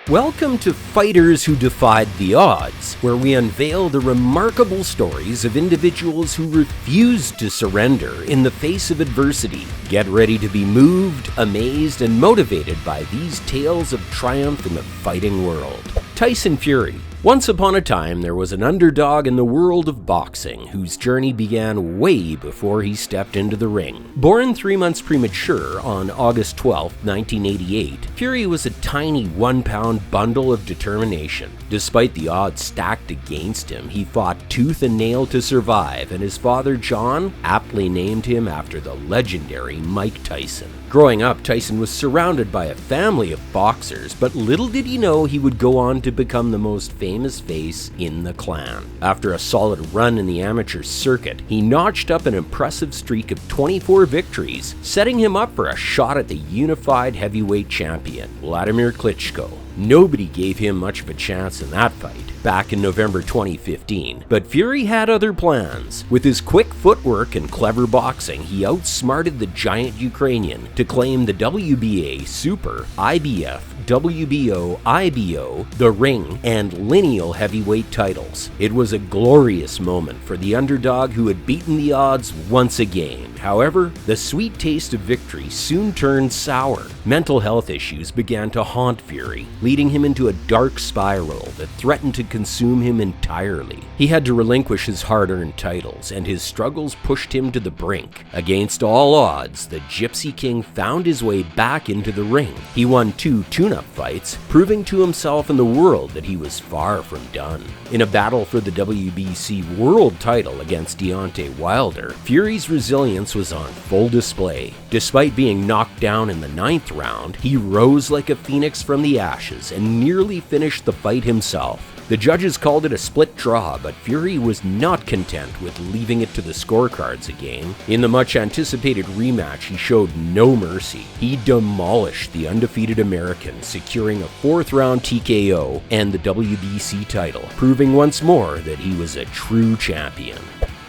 Welcome to Fighters Who Defied the Odds, where we unveil the remarkable stories of individuals who refused to surrender in the face of adversity. Get ready to be moved, amazed, and motivated by these tales of triumph in the fighting world. Tyson Fury. Once upon a time, there was an underdog in the world of boxing whose journey began way before he stepped into the ring. Born 3 months premature on August 12, 1988, Fury was a tiny 1-pound bundle of determination. Despite the odds stacked against him, he fought tooth and nail to survive, and his father John aptly named him after the legendary Mike Tyson. Growing up, Tyson was surrounded by a family of boxers, but little did he know he would go on to become the most famous face in the clan. After a solid run in the amateur circuit, he notched up an impressive streak of 24 victories, setting him up for a shot at the unified heavyweight champion, Wladimir Klitschko. Nobody gave him much of a chance in that fight back in November 2015, but Fury had other plans. With his quick footwork and clever boxing, he outsmarted the giant Ukrainian to claim the WBA Super, IBF, WBO, IBO, the Ring, and Lineal heavyweight titles. It was a glorious moment for the underdog who had beaten the odds once again. However, the sweet taste of victory soon turned sour. Mental health issues began to haunt Fury, leading him into a dark spiral that threatened to consume him entirely. He had to relinquish his hard-earned titles, and his struggles pushed him to the brink. Against all odds, the Gypsy King found his way back into the ring. He won 2 tune-up fights, proving to himself and the world that he was far from done. In a battle for the WBC world title against Deontay Wilder, Fury's resilience was on full display. Despite being knocked down in the 9th round, he rose like a phoenix from the ashes and nearly finished the fight himself. The judges called it a split draw, but Fury was not content with leaving it to the scorecards again. In the much-anticipated rematch, he showed no mercy. He demolished the undefeated American, securing a 4th-round TKO and the WBC title, proving once more that he was a true champion.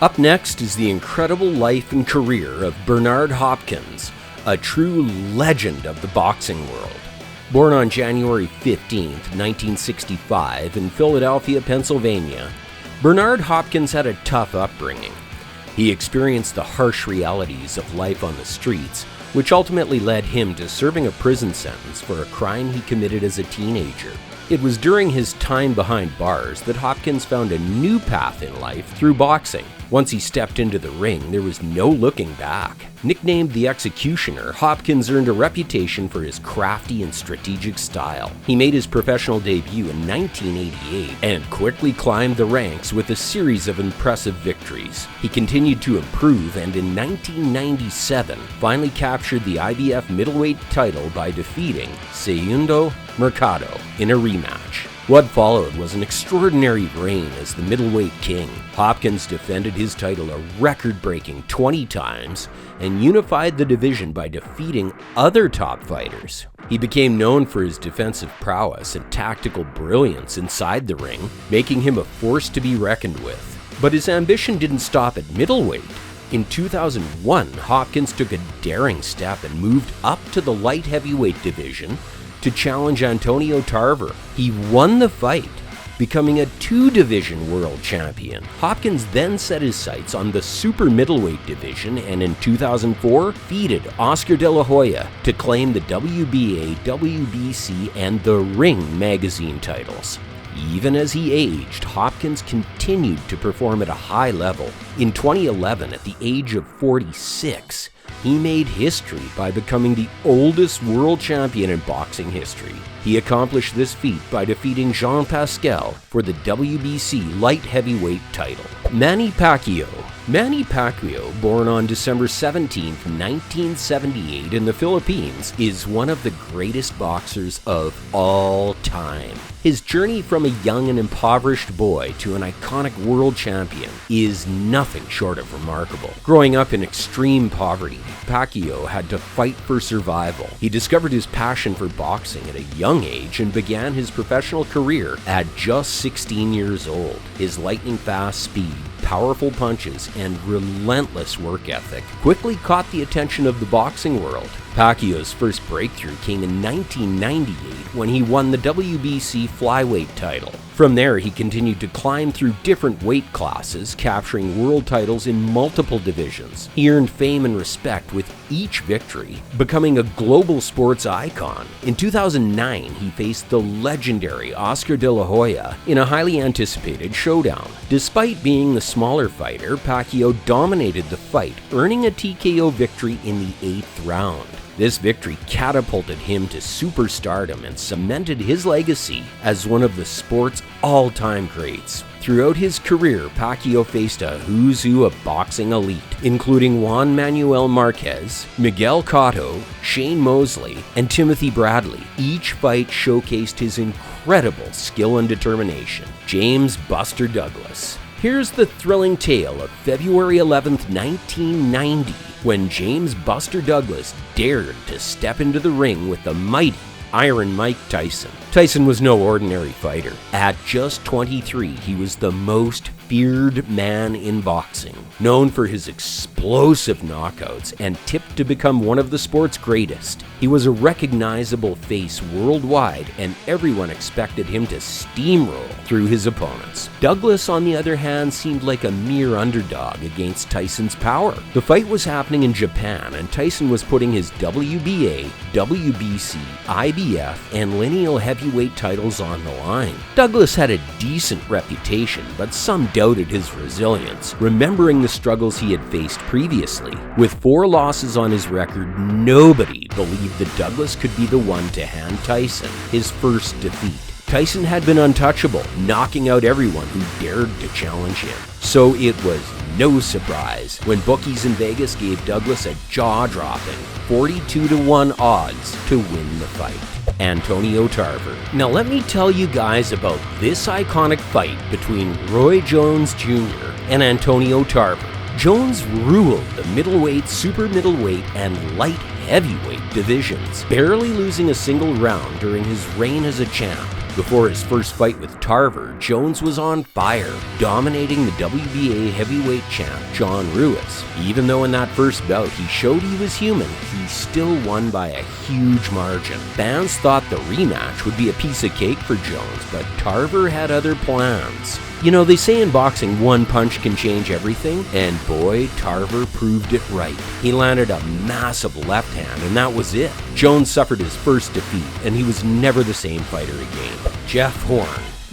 Up next is the incredible life and career of Bernard Hopkins, a true legend of the boxing world. Born on January 15, 1965 in Philadelphia, Pennsylvania, Bernard Hopkins had a tough upbringing. He experienced the harsh realities of life on the streets, which ultimately led him to serving a prison sentence for a crime he committed as a teenager. It was during his time behind bars that Hopkins found a new path in life through boxing. Once he stepped into the ring, there was no looking back. Nicknamed the Executioner, Hopkins earned a reputation for his crafty and strategic style. He made his professional debut in 1988 and quickly climbed the ranks with a series of impressive victories. He continued to improve and in 1997 finally captured the IBF middleweight title by defeating Segundo Mercado in a rematch. What followed was an extraordinary reign as the middleweight king. Hopkins defended his title a record-breaking 20 times and unified the division by defeating other top fighters. He became known for his defensive prowess and tactical brilliance inside the ring, making him a force to be reckoned with. But his ambition didn't stop at middleweight. In 2001, Hopkins took a daring step and moved up to the light heavyweight division to challenge Antonio Tarver. He won the fight, becoming a 2-division world champion. Hopkins then set his sights on the super middleweight division and in 2004 defeated Oscar De La Hoya to claim the WBA, WBC, and the Ring magazine titles. Even as he aged, Hopkins continued to perform at a high level. In 2011, at the age of 46, he made history by becoming the oldest world champion in boxing history. He accomplished this feat by defeating Jean Pascal for the WBC light heavyweight title. Manny Pacquiao. Manny Pacquiao, born on December 17, 1978 in the Philippines, is one of the greatest boxers of all time. His journey from a young and impoverished boy to an iconic world champion is nothing short of remarkable. Growing up in extreme poverty, Pacquiao had to fight for survival. He discovered his passion for boxing at a young age and began his professional career at just 16 years old. His lightning-fast speed, powerful punches, and relentless work ethic quickly caught the attention of the boxing world. Pacquiao's first breakthrough came in 1998 when he won the WBC flyweight title. From there, he continued to climb through different weight classes, capturing world titles in multiple divisions. He earned fame and respect with each victory, becoming a global sports icon. In 2009, he faced the legendary Oscar De La Hoya in a highly anticipated showdown. Despite being the smaller fighter, Pacquiao dominated the fight, earning a TKO victory in the 8th round. This victory catapulted him to superstardom and cemented his legacy as one of the sport's all-time greats. Throughout his career, Pacquiao faced a who's who of boxing elite, including Juan Manuel Marquez, Miguel Cotto, Shane Mosley, and Timothy Bradley. Each fight showcased his incredible skill and determination. James "Buster" Douglas. Here's the thrilling tale of February 11th, 1990, when James "Buster" Douglas dared to step into the ring with the mighty Iron Mike Tyson. Tyson was no ordinary fighter. At just 23, he was the most feared man in boxing, known for his explosive knockouts and tipped to become one of the sport's greatest. He was a recognizable face worldwide, and everyone expected him to steamroll through his opponents. Douglas, on the other hand, seemed like a mere underdog against Tyson's power. The fight was happening in Japan, and Tyson was putting his WBA, WBC, IBF, and lineal heavyweight titles on the line. Douglas had a decent reputation, but some doubted his resilience, remembering the struggles he had faced previously. With 4 losses on his record, nobody believed that Douglas could be the one to hand Tyson his first defeat. Tyson had been untouchable, knocking out everyone who dared to challenge him. So it was no surprise when bookies in Vegas gave Douglas a jaw-dropping 42-1 odds to win the fight. Antonio Tarver. Now let me tell you guys about this iconic fight between Roy Jones Jr. and Antonio Tarver. Jones ruled the middleweight, super middleweight, and light heavyweight divisions, barely losing a single round during his reign as a champ. Before his first fight with Tarver, Jones was on fire, dominating the WBA heavyweight champ John Ruiz. Even though in that first bout he showed he was human, he still won by a huge margin. Fans thought the rematch would be a piece of cake for Jones, but Tarver had other plans. You know, they say in boxing one punch can change everything, and boy, Tarver proved it right. He landed a massive left hand, and that was it. Jones suffered his first defeat, and he was never the same fighter again. Jeff Horn.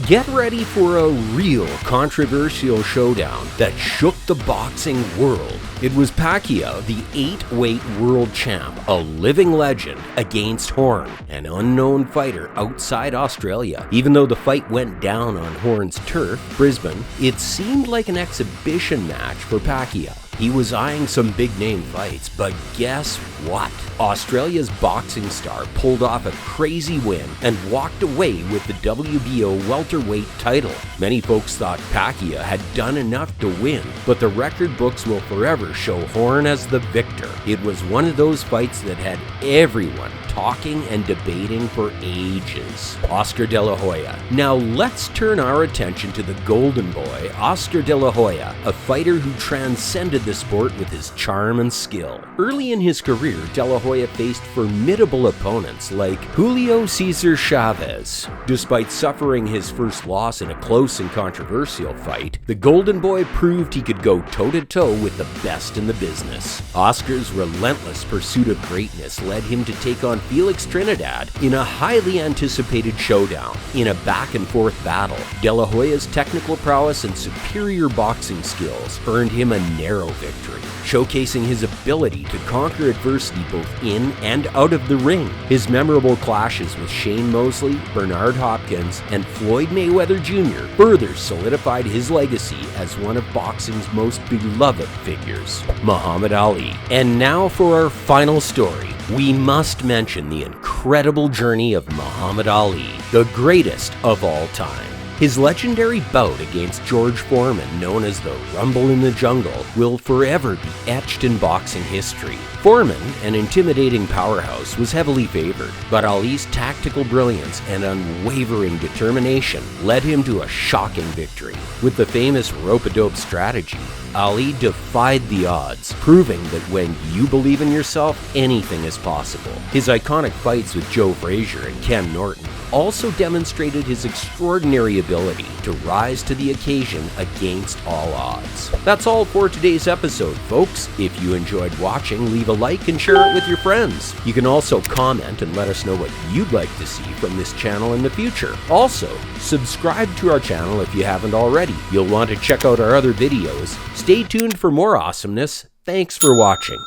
Get ready for a real controversial showdown that shook the boxing world. It was Pacquiao, the 8-weight world champ, a living legend, against Horn, an unknown fighter outside Australia. Even though the fight went down on Horn's turf, Brisbane, it seemed like an exhibition match for Pacquiao. He was eyeing some big-name fights, but guess what? Australia's boxing star pulled off a crazy win and walked away with the WBO welterweight title. Many folks thought Pacquiao had done enough to win, but the record books will forever show Horn as the victor. It was one of those fights that had everyone talking and debating for ages. Oscar De La Hoya. Now let's turn our attention to the golden boy, Oscar De La Hoya, a fighter who transcended the sport with his charm and skill. Early in his career, De La Hoya faced formidable opponents like Julio Cesar Chavez. Despite suffering his first loss in a close and controversial fight, the golden boy proved he could go toe-to-toe with the best in the business. Oscar's relentless pursuit of greatness led him to take on Felix Trinidad in a highly anticipated showdown. In a back-and-forth battle, De La Hoya's technical prowess and superior boxing skills earned him a narrow victory, showcasing his ability to conquer adversity both in and out of the ring. His memorable clashes with Shane Mosley, Bernard Hopkins, and Floyd Mayweather Jr. further solidified his legacy as one of boxing's most beloved figures, Muhammad Ali. And now for our final story. We must mention the incredible journey of Muhammad Ali, the greatest of all time. His legendary bout against George Foreman, known as the Rumble in the Jungle, will forever be etched in boxing history. Foreman, an intimidating powerhouse, was heavily favored, but Ali's tactical brilliance and unwavering determination led him to a shocking victory. With the famous rope-a-dope strategy, Ali defied the odds, proving that when you believe in yourself, anything is possible. His iconic fights with Joe Frazier and Ken Norton also demonstrated his extraordinary ability to rise to the occasion against all odds. That's all for today's episode, folks. If you enjoyed watching, leave a like and share it with your friends. You can also comment and let us know what you'd like to see from this channel in the future. Also, subscribe to our channel if you haven't already. You'll want to check out our other videos. Stay tuned for more awesomeness. Thanks for watching.